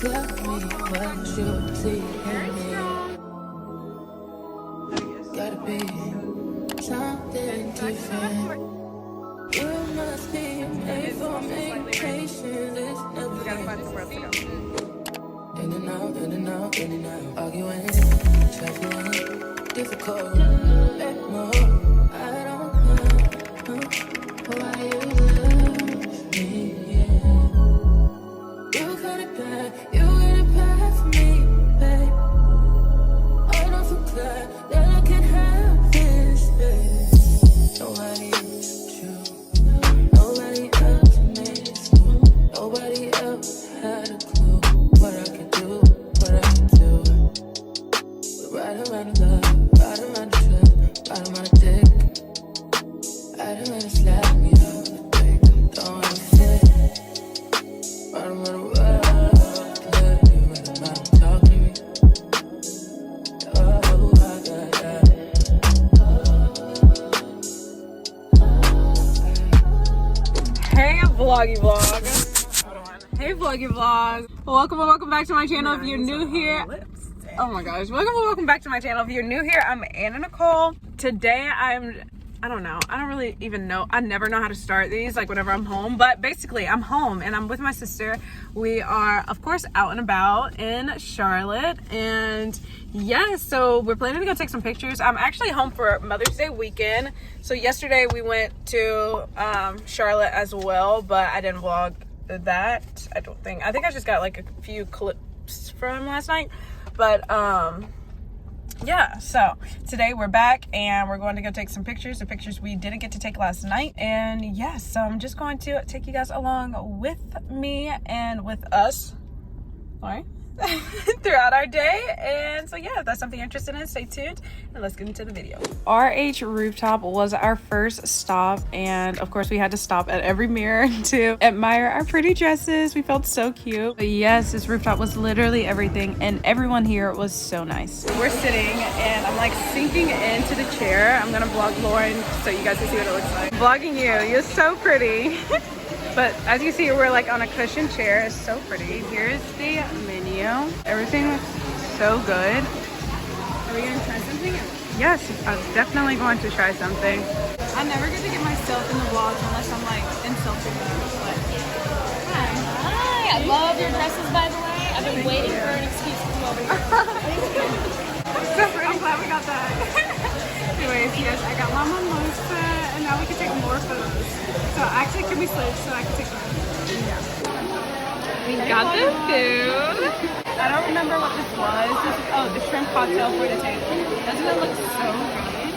got me what you see in me. Gotta be something different. You must be made for vacation. It's never in and out, in and out, in and out. Arguing, trifling, difficult. Let more. I don't know why you love me. Yeah. You got it bad, you got it bad for me, babe. I don't feel glad that I can have this, babe. Nobody else true. Nobody else makes me. Nobody else had a clue what I could do, what I could do. We ride around the love, ride around the trip, ride around the dick. Ride around the slap me out the dick. Don't wanna fit. Ride around the world, let you ride around, talk to me. Oh, I got that. Hey vloggy vlog. Hold on. Hey vloggy vlog. Welcome back to my channel if you're new here. Oh my gosh. Welcome back to my channel if you're new here. I'm Anna Nicole. Today I don't know. I don't really even know. I never know how to start these, like whenever I'm home. But basically, I'm home and I'm with my sister. We are, of course, out and about in Charlotte. And yeah, so we're planning to go take some pictures. I'm actually home for Mother's Day weekend. So yesterday we went to Charlotte as well, but I didn't vlog that. I don't think. I think I just got like a few clips from last night. But yeah, so today we're back and we're going to go take some pictures, the pictures we didn't get to take last night. And yes, so I'm just going to take you guys along with me and with us, sorry, throughout our day. And so yeah, if that's something you're interested in, stay tuned and let's get into the video. RH Rooftop was our first stop, and of course we had to stop at every mirror to admire our pretty dresses. We felt so cute. But yes, this rooftop was literally everything, and everyone here was so nice. We're sitting and I'm like sinking into the chair. I'm gonna vlog Lauren so you guys can see what it looks like. Vlogging you, you're so pretty. But as you see, we're like on a cushioned chair. It's so pretty. Here's the menu. Everything looks so good. Are we gonna try something? Yes, I was definitely going to try something. I never get to get myself in the vlogs unless I'm like insulting them. But Hi, I love your dresses, by the way. I've been waiting for an excuse to come over here. I'm glad we got that. Anyways, yes, I got my mimosa, and now we can take more photos. So actually, can we switch so I can take more? Yeah. We got the food. I don't remember what this was. The shrimp cocktail for the table. Doesn't it look so good?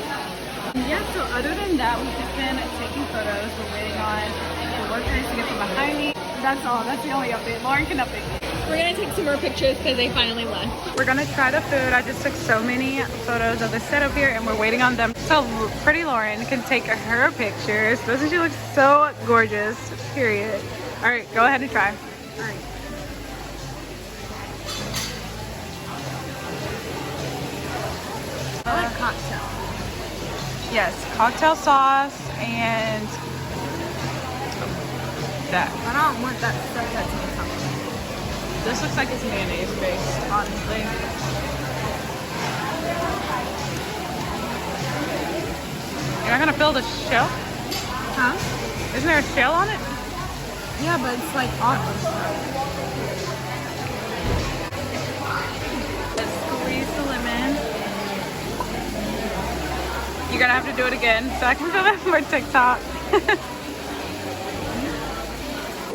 Yeah, so other than that, we've just been taking photos. We're waiting on the workers to get from behind me. That's all. That's the only update. Lauren can update me. We're gonna take some more pictures because they finally left. We're gonna try the food. I just took so many photos of the setup here and we're waiting on them so pretty Lauren can take her pictures. Doesn't she look so gorgeous? Period. All right, go ahead and try. All right. I like cocktail. Yes, cocktail sauce and that. I don't want that stuff that's on top of it. This looks like it's mayonnaise based, honestly. You're not gonna fill the shell? Huh? Isn't there a shell on it? Yeah, but it's like awesome. Let's squeeze the lemon. You're gonna have to do it again so I can film it for TikTok.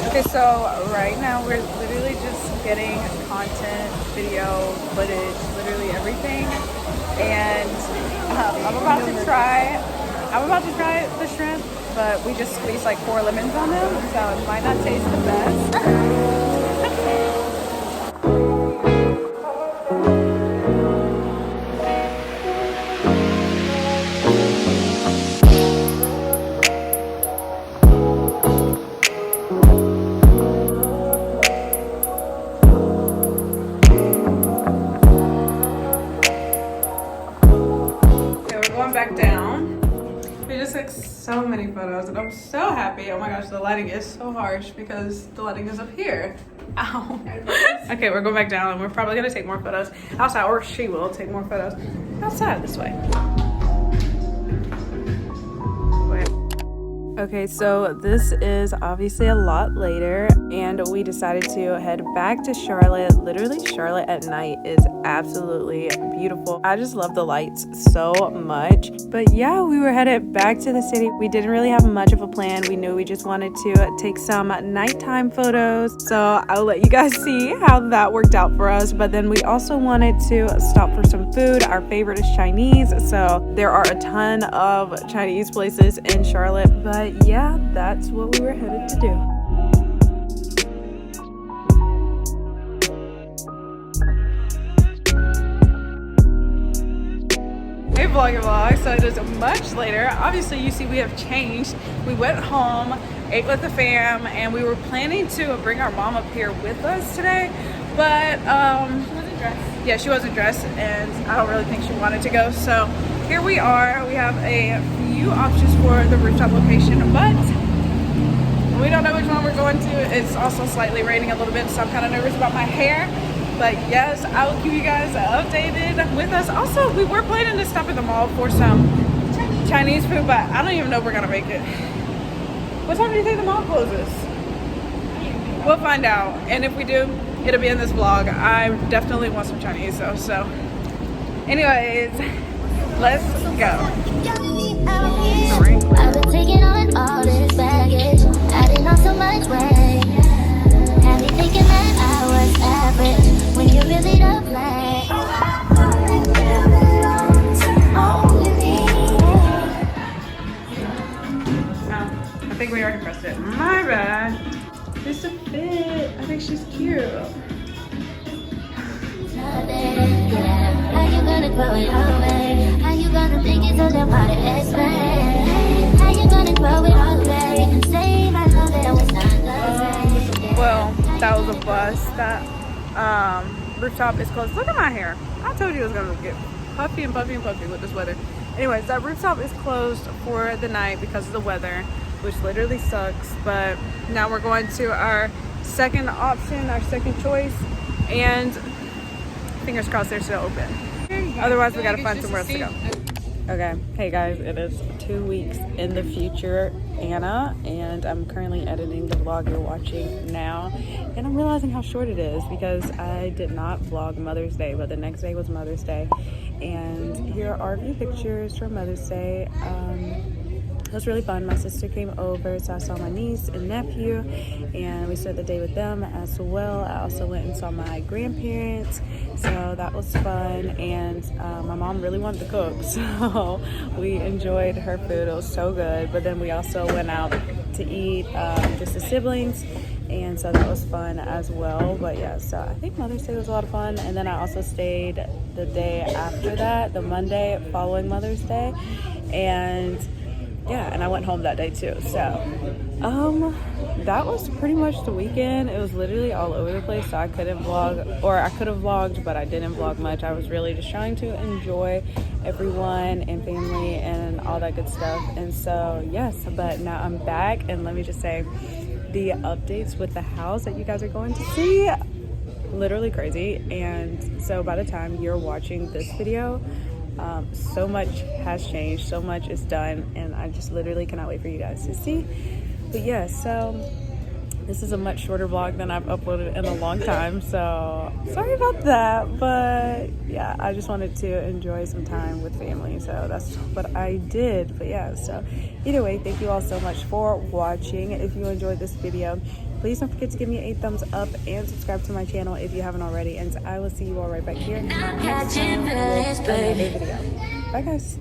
Okay, so right now we're literally just getting content, video, footage, literally everything. And I'm about to try the shrimp, but we just squeezed like 4 lemons on them, so it might not taste the best. Back down. We just took so many photos and I'm so happy. Oh my gosh, the lighting is so harsh because the lighting is up here. Ow. Okay, we're going back down and we're probably gonna take more photos outside, or she will take more photos outside this way. Okay, so this is obviously a lot later and we decided to head back to Charlotte. Literally, Charlotte at night is absolutely beautiful. I just love the lights so much. But yeah, we were headed back to the city. We didn't really have much of a plan. We knew we just wanted to take some nighttime photos. So I'll let you guys see how that worked out for us. But then we also wanted to stop for some food. Our favorite is Chinese. So there are a ton of Chinese places in Charlotte. But yeah, that's what we were headed to do. Hey vlog, so it is much later. Obviously you see we have changed. We went home, ate with the fam, and we were planning to bring our mom up here with us today, but she wasn't dressed. Yeah, she wasn't dressed and I don't really think she wanted to go, so here we are. We have a few options for the rooftop location, but we don't know which one we're going to. It's also slightly raining a little bit, so I'm kind of nervous about my hair. But yes, I will keep you guys updated with us. Also, we were planning to stop at the mall for some Chinese food, but I don't even know if we're gonna make it. What time do you think the mall closes? We'll find out, and if we do, it'll be in this vlog. I definitely want some Chinese though, so anyways, let's go. I've been taking on all this baggage, adding on so much weight. Had me thinking that I was average when you really don't play. I think we already pressed it. My bad. Just a fit. I think she's cute. How you gonna grow it all away? How you gonna think it's all about to explain? How you gonna grow it all away and say my love that was not the same? Well, that was a bus. That rooftop is closed. Look at my hair. I told you it was gonna get puffy and puffy and puffy with this weather. Anyways, that rooftop is closed for the night because of the weather, which literally sucks. But now we're going to our second option, our second choice, and fingers crossed they're still open. Otherwise, we gotta find somewhere else to go. Okay, hey guys, it is 2 weeks in the future, Anna, and I'm currently editing the vlog you're watching now, and I'm realizing how short it is because I did not vlog Mother's Day, but the next day was Mother's Day, and here are a few pictures from Mother's Day. It was really fun. My sister came over, so I saw my niece and nephew, and we spent the day with them as well. I also went and saw my grandparents, so that was fun. And my mom really wanted to cook, so we enjoyed her food. It was so good. But then we also went out to eat, just the siblings, and so that was fun as well. But yeah, so I think Mother's Day was a lot of fun. And then I also stayed the day after that, the Monday following Mother's Day, and yeah, and I went home that day too. So that was pretty much the weekend. It was literally all over the place, so I couldn't vlog, or I could have vlogged, but I didn't vlog much. I was really just trying to enjoy everyone and family and all that good stuff. And so yes, but now I'm back, and let me just say, the updates with the house that you guys are going to see, literally crazy. And so by the time you're watching this video, so much has changed, so much is done, and I just literally cannot wait for you guys to see. But yeah, so this is a much shorter vlog than I've uploaded in a long time, so sorry about that. But yeah, I just wanted to enjoy some time with family, so that's what I did. But yeah, so either way, thank you all so much for watching. If you enjoyed this video, please don't forget to give me a thumbs up and subscribe to my channel if you haven't already. And I will see you all right back here next time with another video. Bye guys.